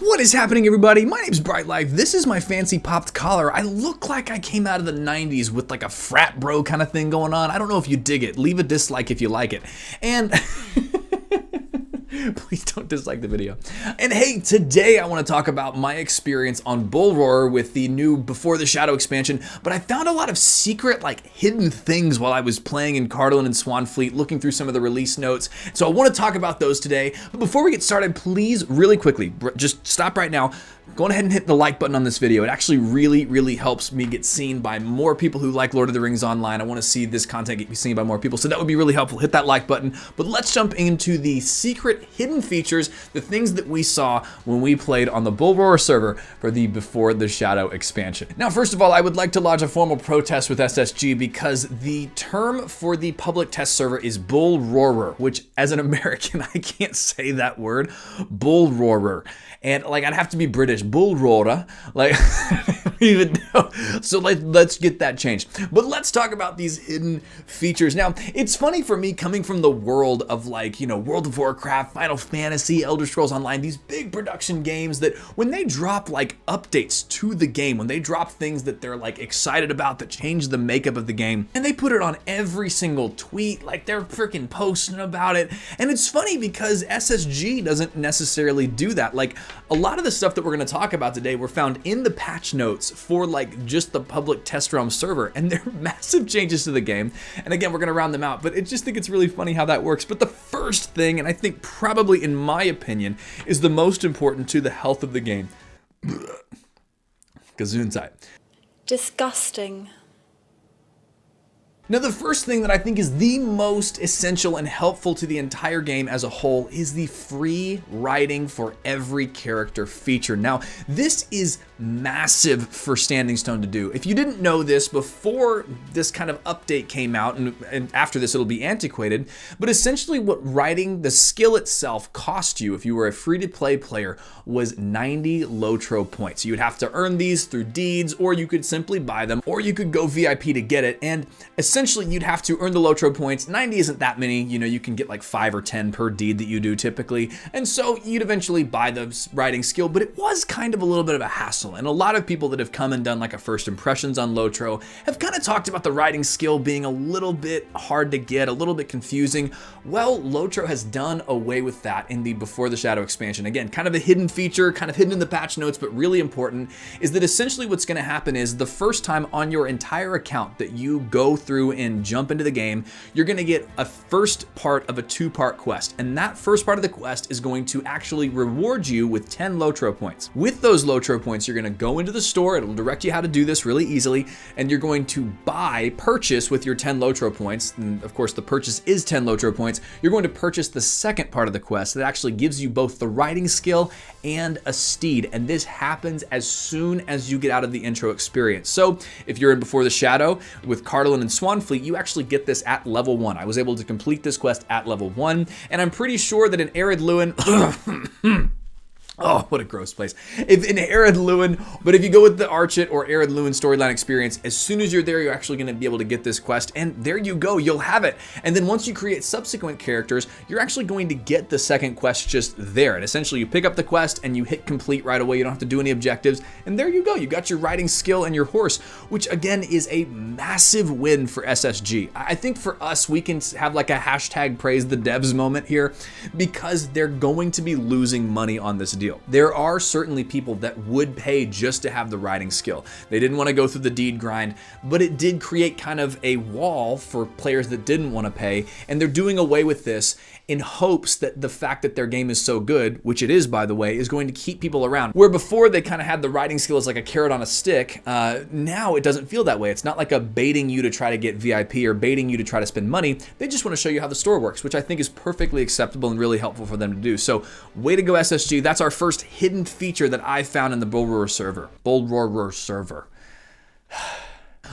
What is happening, everybody? My name's Bright Life. This is my fancy popped collar. I look like I came out of the 90s with like a frat bro kind of thing going on. I don't know if you dig it. Leave a dislike if you like it. And please don't dislike the video. And hey, today I want to talk about my experience on Bull Roar with the new Before the Shadow expansion, but I found a lot of secret, like hidden things while I was playing in Cardinal and Swanfleet, looking through some of the release notes. So I want to talk about those today. But before we get started, please, really quickly, just stop right now. Go ahead and hit the like button on this video. It actually really helps me get seen by more people who like Lord of the Rings Online. I want to see this content get seen by more people, so that would be really helpful. Hit that like button. But let's jump into the secret hidden features, the things that we saw when we played on the Bull Roar server for the Before the Shadow expansion. Now, first of all, I would like to lodge a formal protest with SSG because the term for the public test server is Bull Roarer, which as an American, I can't say that word, Bull Roarer. And like, I'd have to be British, Bull Roarer, like, I don't even know. So let's get that changed. But let's talk about these hidden features. Now, it's funny for me coming from the world of like, World of Warcraft, Final Fantasy, Elder Scrolls Online, these big production games that when they drop like updates to the game, when they drop things that they're like excited about that change the makeup of the game, and they put it on every single tweet, like they're freaking posting about it. And it's funny because SSG doesn't necessarily do that. Like, a lot of the stuff that we're going to talk about today were found in the patch notes for like just the public test realm server, and they're massive changes to the game. And again, we're going to round them out, but I just think it's really funny how that works. But the first thing, and I think probably in my opinion, is the most important to the health of the game. Gesundheit. Disgusting. Now, the first thing that I think is the most essential and helpful to the entire game as a whole is the free writing for every character feature. Now, this is massive for Standing Stone to do. If you didn't know this before this kind of update came out, and after this it'll be antiquated, but essentially what writing, the skill itself, cost you if you were a free-to-play player was 90 LOTRO points. You would have to earn these through deeds, or you could simply buy them, or you could go VIP to get it, and essentially you'd have to earn the LOTRO points. 90 isn't that many, you can get like 5 or 10 per deed that you do typically, and so you'd eventually buy the writing skill, but it was kind of a little bit of a hassle. And a lot of people that have come and done like a first impressions on LOTRO have kind of talked about the writing skill being a little bit hard to get, a little bit confusing. Well, LOTRO has done away with that in the Before the Shadow expansion. Again, kind of a hidden feature, kind of hidden in the patch notes, but really important, is that essentially what's going to happen is the first time on your entire account that you go through and jump into the game, you're going to get a first part of a 2-part quest. And that first part of the quest is going to actually reward you with 10 LOTRO points. With those LOTRO points, you're going to go into the store. It'll direct you how to do this really easily. And you're going to purchase with your 10 LOTRO points. And of course, the purchase is 10 LOTRO points. You're going to purchase the second part of the quest that actually gives you both the writing skill and a steed. And this happens as soon as you get out of the intro experience. So if you're in Before the Shadow with Cardinal and Swanfleet, you actually get this at level 1. I was able to complete this quest at level 1, and I'm pretty sure that in Arid Lewin, oh, what a gross place. If in Arid Lewin, but if you go with the Archit or Arid Lewin storyline experience, as soon as you're there, you're actually going to be able to get this quest, and there you go, you'll have it. And then once you create subsequent characters, you're actually going to get the second quest just there. And essentially you pick up the quest and you hit complete right away. You don't have to do any objectives. And there you go. You got your writing skill and your horse, which again is a massive win for SSG. I think for us, we can have like a hashtag praise the devs moment here because they're going to be losing money on this deal. There are certainly people that would pay just to have the writing skill. They didn't want to go through the deed grind, but it did create kind of a wall for players that didn't want to pay, and they're doing away with this in hopes that the fact that their game is so good, which it is by the way, is going to keep people around. Where before they kind of had the writing skill as like a carrot on a stick, now it doesn't feel that way. It's not like a baiting you to try to get VIP or baiting you to try to spend money. They just want to show you how the store works, which I think is perfectly acceptable and really helpful for them to do. So way to go SSG. That's our first hidden feature that I found in the Bull Roar server. Bull Roar server.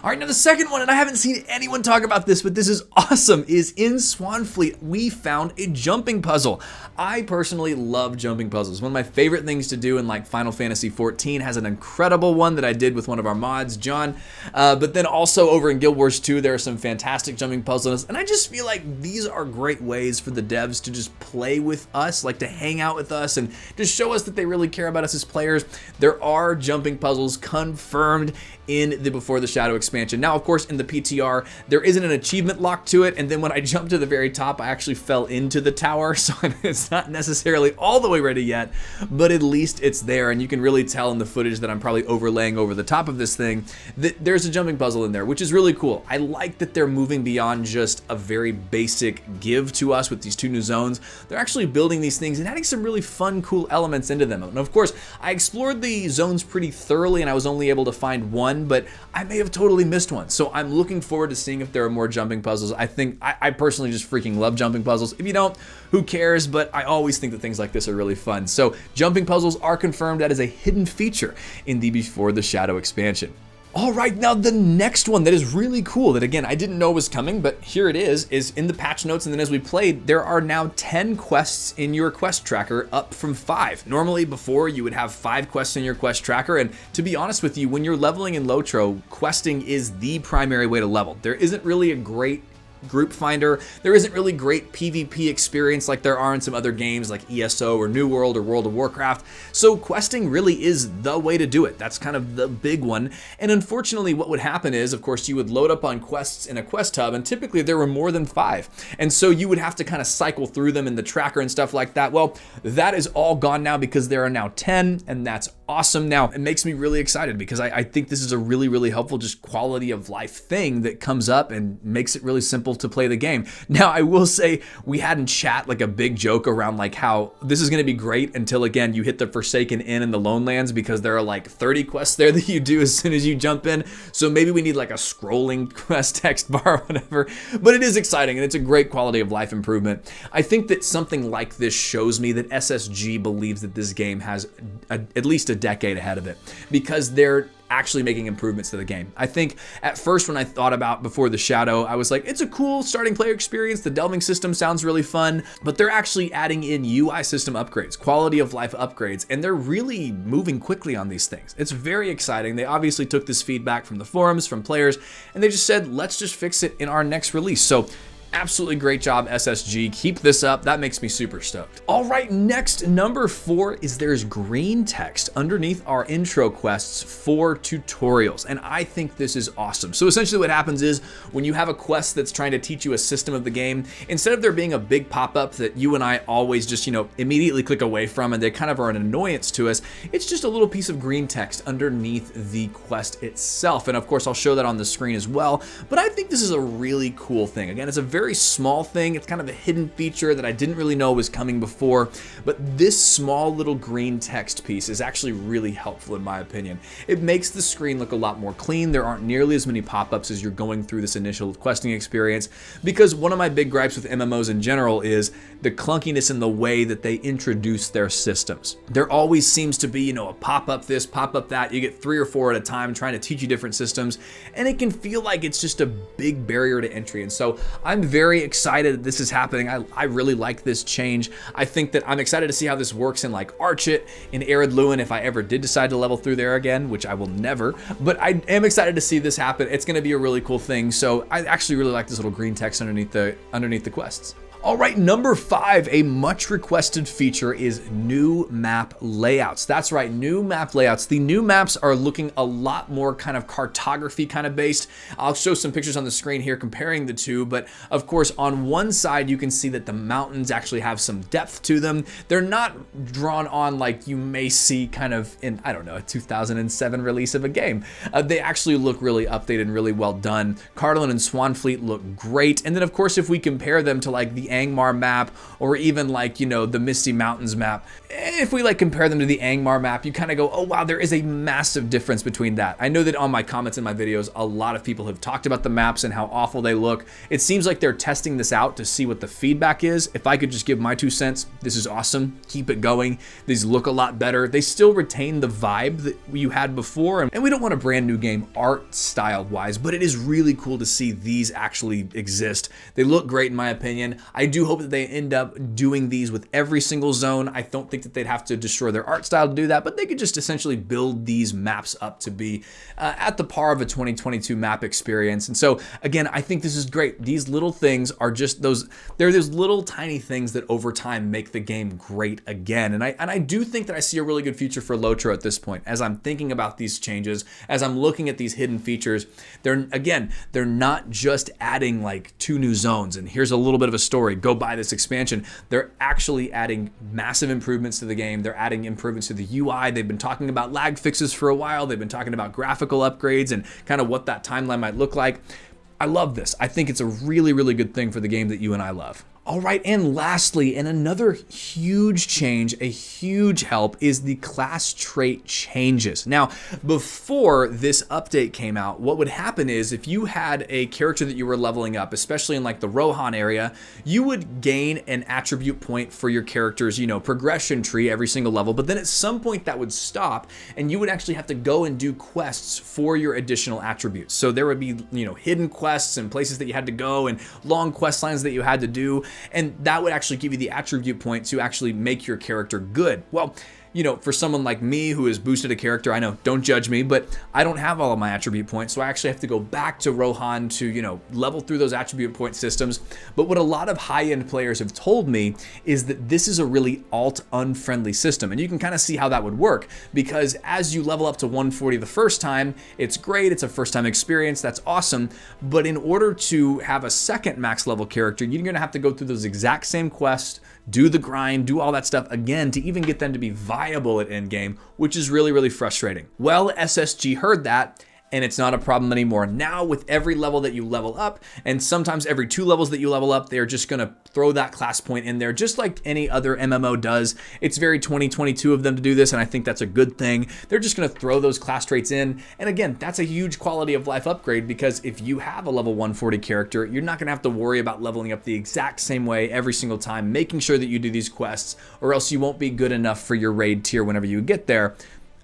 All right, now the second one, and I haven't seen anyone talk about this, but this is awesome, is in Swanfleet, we found a jumping puzzle. I personally love jumping puzzles. One of my favorite things to do in like Final Fantasy XIV has an incredible one that I did with one of our mods, John. But then also over in Guild Wars 2, there are some fantastic jumping puzzles. And I just feel like these are great ways for the devs to just play with us, like to hang out with us and just show us that they really care about us as players. There are jumping puzzles confirmed in the Before the Shadow expansion. Now, of course, in the PTR, there isn't an achievement lock to it, and then when I jumped to the very top, I actually fell into the tower, so it's not necessarily all the way ready yet, but at least it's there, and you can really tell in the footage that I'm probably overlaying over the top of this thing that there's a jumping puzzle in there, which is really cool. I like that they're moving beyond just a very basic give to us with these 2 new zones. They're actually building these things and adding some really fun, cool elements into them. And of course, I explored the zones pretty thoroughly, and I was only able to find one, but I may have totally missed one. So I'm looking forward to seeing if there are more jumping puzzles. I personally just freaking love jumping puzzles. If you don't, who cares? But I always think that things like this are really fun. So jumping puzzles are confirmed. That is a hidden feature in the Before the Shadow expansion. All right, now the next one that is really cool that, again, I didn't know was coming, but here it is in the patch notes, and then as we played, there are now 10 quests in your quest tracker, up from 5. Normally, before, you would have 5 quests in your quest tracker, and to be honest with you, when you're leveling in LOTRO, questing is the primary way to level. There isn't really a great group finder. There isn't really great PvP experience like there are in some other games like ESO or New World or World of Warcraft. So questing really is the way to do it. That's kind of the big one. And unfortunately, what would happen is, of course, you would load up on quests in a quest hub, and typically there were more than 5. And so you would have to kind of cycle through them in the tracker and stuff like that. Well, that is all gone now because there are now 10, and that's awesome. Now, it makes me really excited because I think this is a really, really helpful just quality of life thing that comes up and makes it really simple to play the game. Now, I will say we had in chat like a big joke around like how this is going to be great until, again, you hit the Forsaken Inn and the Lone Lands, because there are like 30 quests there that you do as soon as you jump in. So maybe we need like a scrolling quest text bar or whatever. But it is exciting and it's a great quality of life improvement. I think that something like this shows me that SSG believes that this game has at least a decade ahead of it, because they're actually making improvements to the game. I think at first when I thought about Before the Shadow, I was like, it's a cool starting player experience. The delving system sounds really fun, but they're actually adding in UI system upgrades, quality of life upgrades, and they're really moving quickly on these things. It's very exciting. They obviously took this feedback from the forums, from players, and they just said, let's just fix it in our next release. So absolutely great job, SSG. Keep this up. That makes me super stoked. All right, next, number 4 is there's green text underneath our intro quests for tutorials, and I think this is awesome. So essentially what happens is when you have a quest that's trying to teach you a system of the game, instead of there being a big pop-up that you and I always just, immediately click away from and they kind of are an annoyance to us, it's just a little piece of green text underneath the quest itself. And of course, I'll show that on the screen as well, but I think this is a really cool thing. Again, it's a very small thing. It's kind of a hidden feature that I didn't really know was coming before, but this small little green text piece is actually really helpful in my opinion. It makes the screen look a lot more clean. There aren't nearly as many pop-ups as you're going through this initial questing experience, because one of my big gripes with MMOs in general is the clunkiness in the way that they introduce their systems. There always seems to be, a pop-up this, pop-up that. You get 3 or 4 at a time trying to teach you different systems, and it can feel like it's just a big barrier to entry. And so I'm very excited that this is happening. I really like this change. I think that I'm excited to see how this works in like Archit, in Arid Luin, if I ever did decide to level through there again, which I will never, but I am excited to see this happen. It's going to be a really cool thing. So I actually really like this little green text underneath the quests. All right, number 5, a much requested feature is new map layouts. That's right, new map layouts. The new maps are looking a lot more kind of cartography kind of based. I'll show some pictures on the screen here comparing the two, but of course on one side you can see that the mountains actually have some depth to them. They're not drawn on like you may see kind of in, I don't know, a 2007 release of a game. They actually look really updated and really well done. Cardinal and Swanfleet look great. And then of course if we compare them to like the Angmar map, or even like, you know, the Misty Mountains map, if we like compare them to the Angmar map, you kind of go, oh wow, there is a massive difference between that. I know that on my comments in my videos, a lot of people have talked about the maps and how awful they look. It seems like they're testing this out to see what the feedback is. If I could just give my 2 cents, this is awesome. Keep it going. These look a lot better. They still retain the vibe that you had before, and we don't want a brand new game art style wise, but it is really cool to see these actually exist. They look great in my opinion. I do hope that they end up doing these with every single zone. I don't think that they'd have to destroy their art style to do that, but they could just essentially build these maps up to be at the par of a 2022 map experience. And so again, I think this is great. These little things are just they're those little tiny things that over time make the game great again. And I do think that I see a really good future for LOTRO at this point. As I'm thinking about these changes, as I'm looking at these hidden features, they're not just adding like 2 new zones and here's a little bit of a story, go buy this expansion. They're actually adding massive improvements to the game. They're adding improvements to the UI. They've been talking about lag fixes for a while. They've been talking about graphical upgrades and kind of what that timeline might look like. I love this. I think it's a really, really good thing for the game that you and I love. All right, and lastly, and another huge change, a huge help, is the class trait changes. Now, before this update came out, what would happen is if you had a character that you were leveling up, especially in like the Rohan area, you would gain an attribute point for your character's, you know, progression tree every single level, but then at some point that would stop and you would actually have to go and do quests for your additional attributes. So there would be, you know, hidden quests and places that you had to go and long quest lines that you had to do. And that would actually give you the attribute point to actually make your character good. Well, you know, for someone like me who has boosted a character, I know, don't judge me, but I don't have all of my attribute points. So I actually have to go back to Rohan to, you know, level through those attribute point systems. But what a lot of high-end players have told me is that this is a really alt-unfriendly system. And you can kind of see how that would work because as you level up to 140 the first time, it's great. It's a first-time experience. That's awesome. But in order to have a second max level character, you're going to have to go through those exact same quests, do the grind, do all that stuff again to even get them to be viable at endgame, which is really, really frustrating. Well, SSG heard that, and it's not a problem anymore. Now with every level that you level up, and sometimes every 2 levels that you level up, they're just gonna throw that class point in there just like any other MMO does. It's very 2022 of them to do this, and I think that's a good thing. They're just gonna throw those class traits in, and again, that's a huge quality of life upgrade because if you have a level 140 character, you're not gonna have to worry about leveling up the exact same way every single time, making sure that you do these quests, or else you won't be good enough for your raid tier whenever you get there.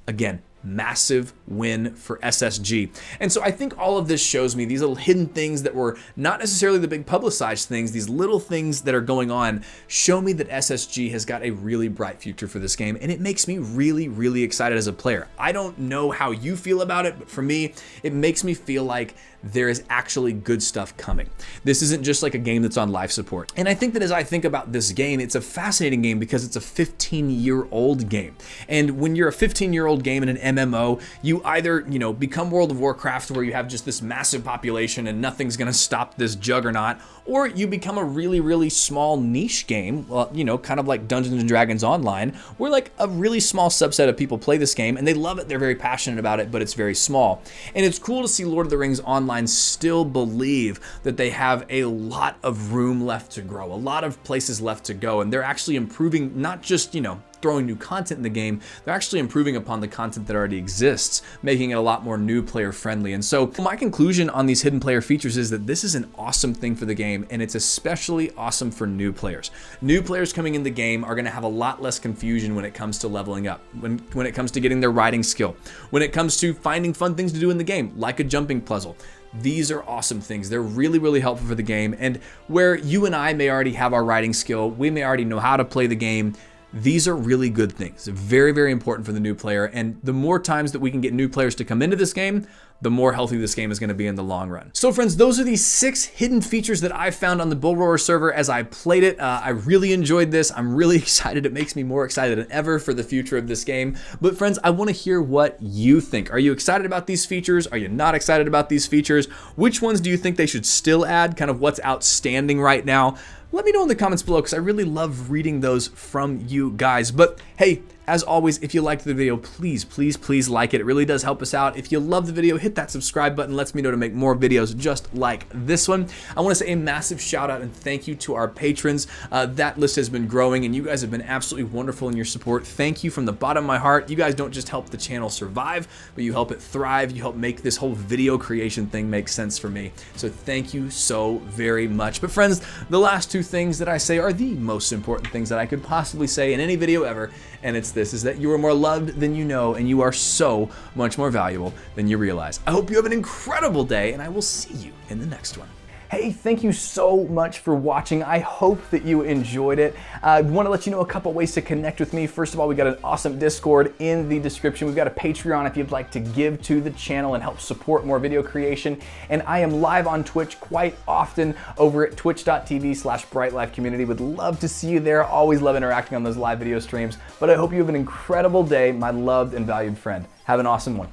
Again, massive win for SSG. And so I think all of this shows me these little hidden things that were not necessarily the big publicized things, these little things that are going on show me that SSG has got a really bright future for this game, and it makes me really, really excited as a player. I don't know how you feel about it, but for me, it makes me feel like there is actually good stuff coming. This isn't just like a game that's on life support. And I think that as I think about this game, it's a fascinating game because it's a 15-year-old game. And when you're a 15-year-old game in an MMO, you either, you know, become World of Warcraft where you have just this massive population and nothing's gonna stop this juggernaut, or you become a really, really small niche game, well, you know, kind of like Dungeons & Dragons Online, where like a really small subset of people play this game and they love it, they're very passionate about it, but it's very small. And it's cool to see Lord of the Rings Online still believe that they have a lot of room left to grow, a lot of places left to go, and they're actually improving, not just, you know, throwing new content in the game, they're actually improving upon the content that already exists, making it a lot more new player friendly. And so my conclusion on these hidden player features is that this is an awesome thing for the game, and it's especially awesome for new players. New players coming in the game are going to have a lot less confusion when it comes to leveling up, when it comes to getting their riding skill, when it comes to finding fun things to do in the game, like a jumping puzzle. These are awesome things. They're really, really helpful for the game. And where you and I may already have our riding skill, we may already know how to play the game, these are really good things. Very, very important for the new player. And the more times that we can get new players to come into this game, the more healthy this game is going to be in the long run. So friends, those are the 6 hidden features that I found on the Bull Roar server as I played it. I really enjoyed this. I'm really excited. It makes me more excited than ever for the future of this game. But friends, I want to hear what you think. Are you excited about these features? Are you not excited about these features? Which ones do you think they should still add? Kind of what's outstanding right now? Let me know in the comments below because I really love reading those from you guys. But hey, As always, if you liked the video, please, please, please like it. It really does help us out. If you love the video, hit that subscribe button. Lets me know to make more videos just like this one. I want to say a massive shout out and thank you to our patrons. That list has been growing and you guys have been absolutely wonderful in your support. Thank you from the bottom of my heart. You guys don't just help the channel survive, but you help it thrive. You help make this whole video creation thing make sense for me. So thank you so very much. But friends, the last two things that I say are the most important things that I could possibly say in any video ever, and it's this, is that you are more loved than you know, and you are so much more valuable than you realize. I hope you have an incredible day, and I will see you in the next one. Hey, thank you so much for watching. I hope that you enjoyed it. I want to let you know a couple ways to connect with me. First of all, we got an awesome Discord in the description. We've got a Patreon if you'd like to give to the channel and help support more video creation. And I am live on Twitch quite often over at twitch.tv/brightlifecommunity. Would love to see you there. Always love interacting on those live video streams. But I hope you have an incredible day, my loved and valued friend. Have an awesome one.